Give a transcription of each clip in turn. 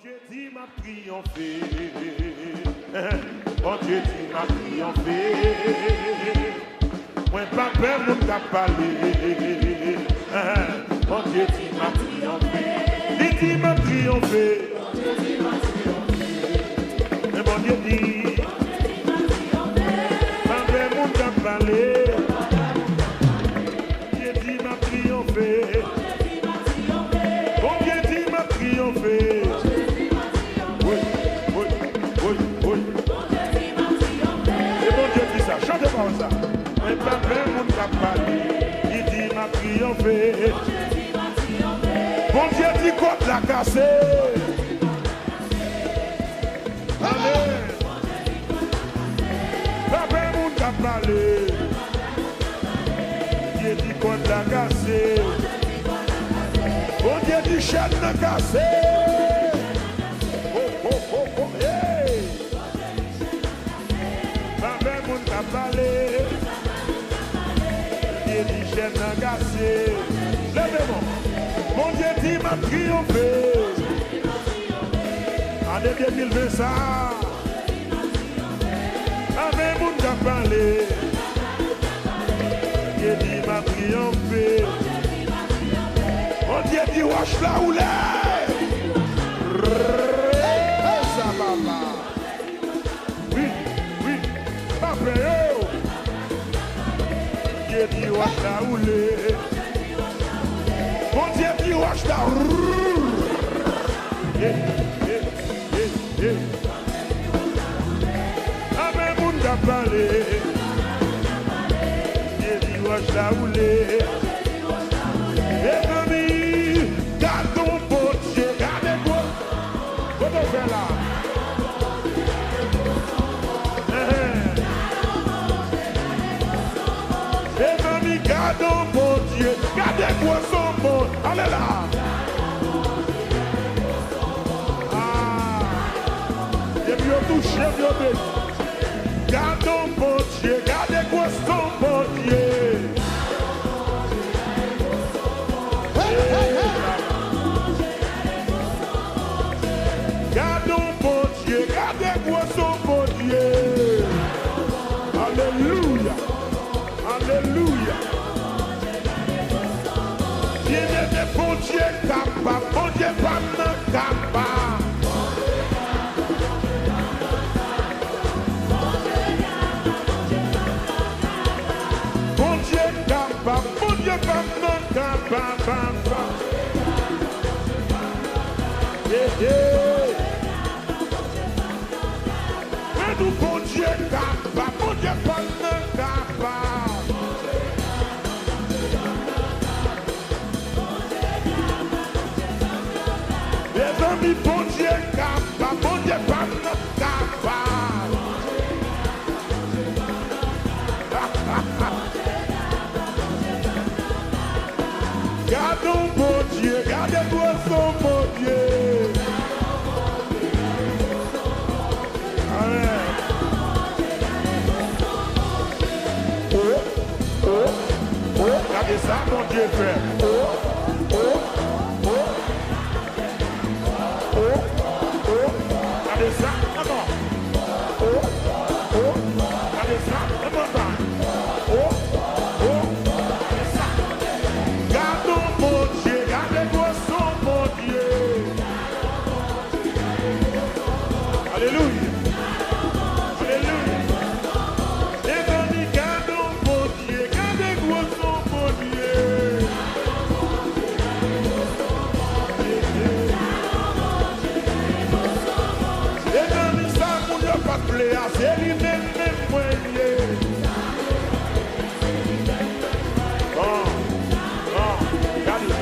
Dieu dit m'a triomphé. Bon Dieu dit m'a triomphé. Moi pas peur mon cap parler. Bon Dieu dit m'a triomphé. Il dit m'a triomphé. Mais bon Dieu dit pas peur mon cap parler. Dieu dit m'a triomphé. Bon Dieu dit m'a triomphé. Chantez-moi ça. Mais pas peur, mon cap parler. Il dit m'a triomphé. Bon Dieu dit côte la cassé. Allez. Pas peur, mon cap parler. Dieu dit côte la cassé. Bon Dieu dit chaîne la cassé. Oh, oh, oh, oh, hey. Parler, Dieu dit chaîne agacée. Levez-moi. Mon Dieu dit m'a triomphé. Année 2020 ça. Avec mon gars parler. Dieu dit m'a triomphé. Mon Dieu dit wash la houlée. Ça va là. Dieu dit wash la houlée. Mon Dieu dit wash la Amen moun ka parlé. Dieu dit wash la houlée. Et amis, garde ton bon Dieu, gardez-moi. Comment faire là? Gardons mon Dieu, gardez-moi son mot. Allez là. Ah, j'ai mieux touché, mieux béni. Gardons mon Dieu, gardez-moi son bon Dieu. Gardons mon Dieu, gardez-moi son bon Dieu. Alléluia. Alléluia. Bon Dieu capable, bon Dieu pas capable. Bon Dieu capable, bon Dieu pas capable. Mais nous bon Dieu capable, bon Dieu pas capable. Mi bon Dieu capable, bon Dieu pas capable. Gardons bon Dieu, gardez-moi son bon Dieu. Amen. Regardez ça, mon Dieu fait. Regardez ça, encore. Regardez ça, un bon temps. Regardez ça. Gardons mon Dieu, gardez-moi son bon Dieu. Alléluia. Alléluia. Les amis, gardons mon Dieu, gardez-moi son bon Dieu. C'est lui-même moyen. Bon, regardez,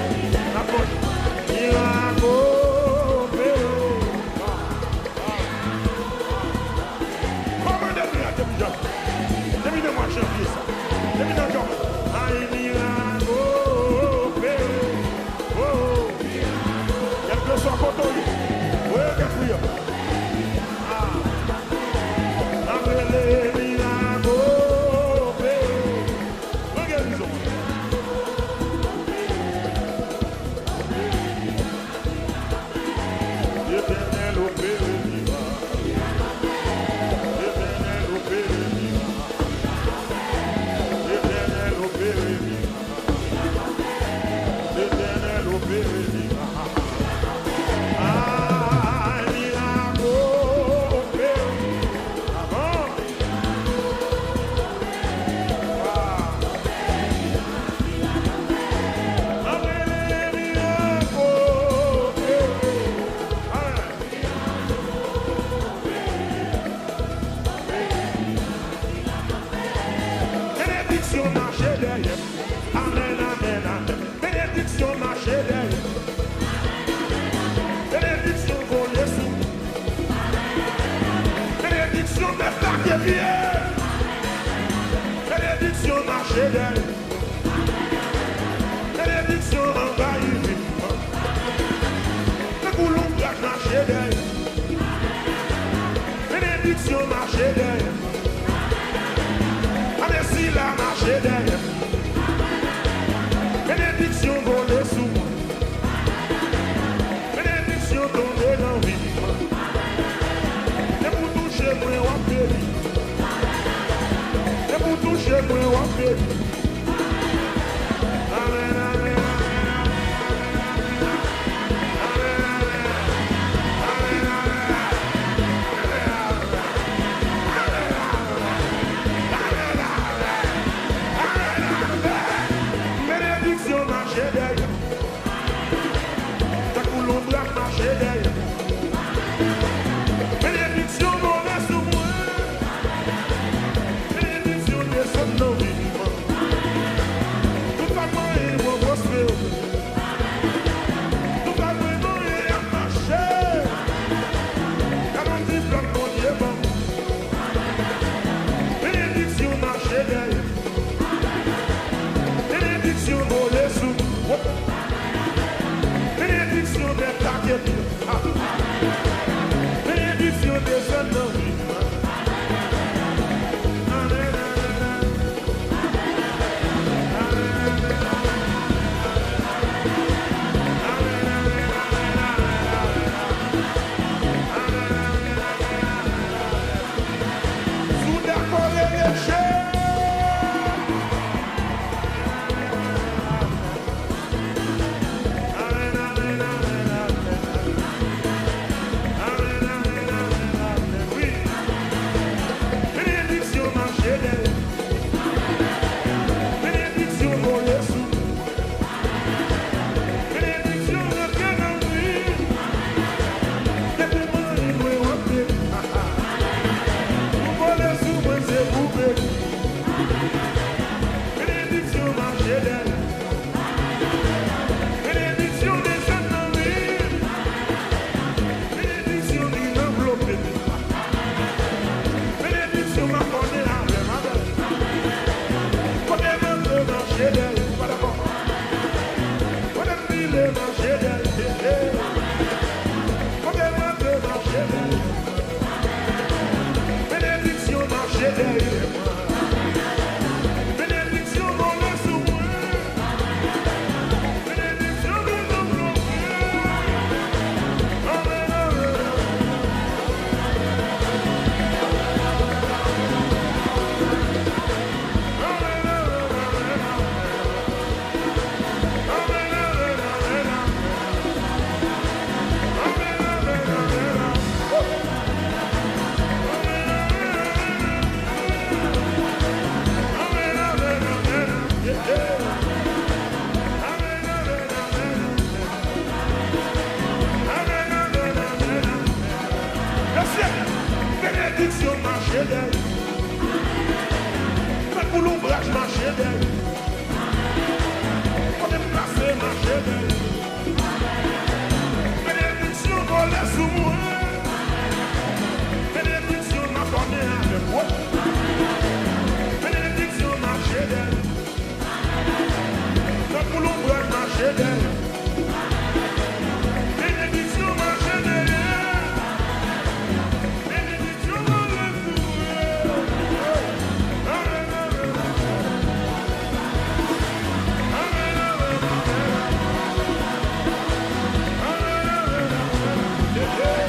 la poche. Il a coupé. Comment demi-moi chanter ça. Demi-moi chanter. Il a coupé. Quelque soit content. Oui, qu'est-ce qu'il y a? derrière. Bénédiction marcher derrière. Bénédiction envahir. Le boulot marcher derrière. Bénédiction marcher derrière. Merci la marcher derrière. Bénédiction voler sous moi. Bénédiction tomber dans vie. Et pour toucher moi, on périt. Et pour toucher moi, on périt. Amen, amen, bénédiction marcher derrière. Ta coulombe marcher derrière. Bénédiction voler sous moi. Bénédiction descend dans vie. Tout à fait, il va prospérer. Tout à fait, il va marcher. Car on dit plein de mon Dieu, bon. Bénédiction marcher derrière. Bénédiction voler sous moi. Bénédiction des taquets. Bénédiction descend dans vie. Amen, amen, sous d'accord les péchés. Bénédiction marcher derrière. Faites pour l'ombrage marcher derrière. On est placé marcher derrière. Bénédiction voler sous moi. Bénédiction m'accorder avec moi. Bénédiction marcher derrière. Faites pour l'ombrage marcher derrière. Bénédiction marcher derrière. Yeah.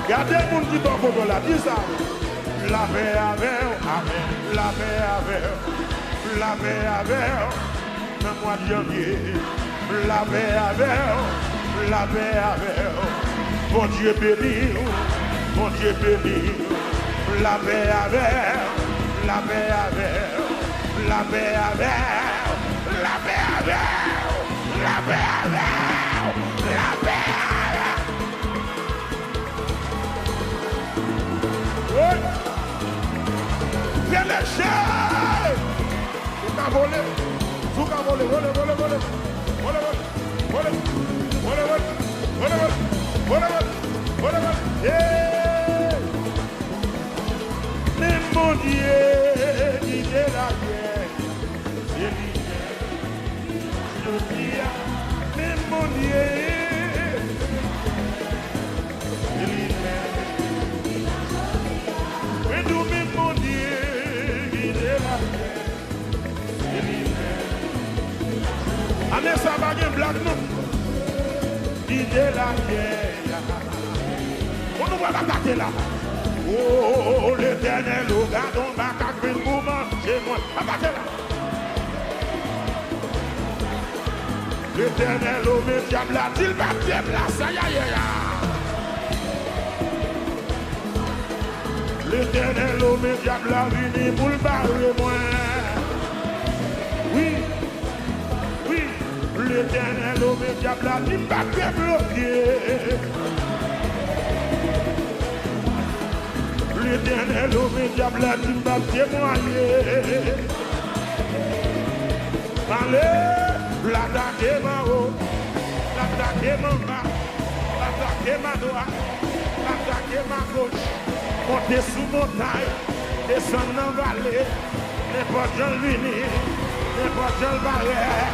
Gardez le monde qui tombe pour la dis ça. La paix avec, amen. La paix avec, la paix avec, le mois de janvier. La paix avec, la paix avec. Mon Dieu béni, mon Dieu béni. La paix avec, la paix avec, la paix avec, la paix avec, la paix avec, la paix avec. Viens les chiens! Vous avez volé! Vous avez volé! Volé! Mais mon Dieu, il est la guerre. Je dis, mais mon Dieu, il est mais nous, mais mon Dieu, il est la guerre. Allez, ça va bien blague, non? Il est la guerre. On nous voit la tête là. Oh, l'Éternel, au gardon, ma cacrine pour manger moi. Abattez là. L'Éternel, au mes diable, il va bien place, aïe aïe aïe. L'Éternel, au mes diable, vini pour le barrer moi. Oui, oui, l'Éternel, au mes diable, il va bien bloquer. L'Éternel, au mes diable, il va témoigner. Allez. L'attaquer ma haut, l'attaquer ma bas, l'attaquer ma droite, l'attaquer ma gauche, monter sous montagne, descendre dans la vallée, n'importe quel vini, n'importe quel barrière.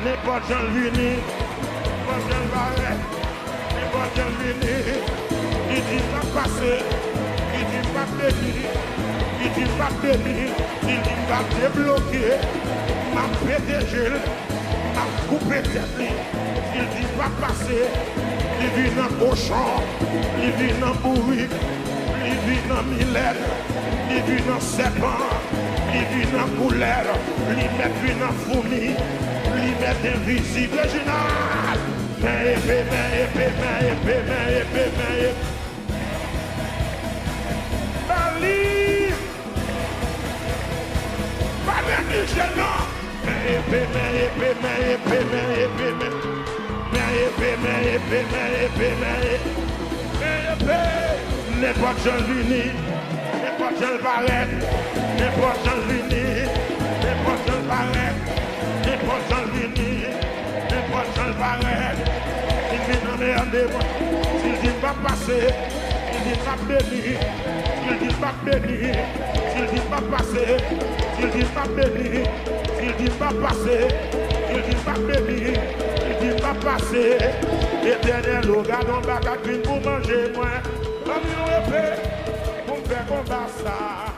N'importe quel vini, n'importe quel barret, n'importe quel vini, il dit pas passer, il dit pas bénir, il dit pas bénir, il dit pas débloquer, m'a pété gel, m'a coupé tête, il dit pas passer, il vit dans cochon, il vit dans bourrique, il vit dans millet, il vit dans serpent, il vit dans couleur, il met dans fourmi. Liberté invisible original. Mais Bali. N'importe quel vini, n'importe quel barret, n'importe quel vini, n'importe quel barret. N'importe quel vini, n'importe quel barret, il vient dans les rendez-vous. S'il dit pas passer, il dit pas bénir. S'il dit pas bénir, s'il dit pas passer, s'il dit pas bénir, s'il dit pas passer, s'il dit pas bénir, s'il dit pas passer. Éternel, au gardon, bac à pour manger moins. Comme il épée, pour faire combat ça.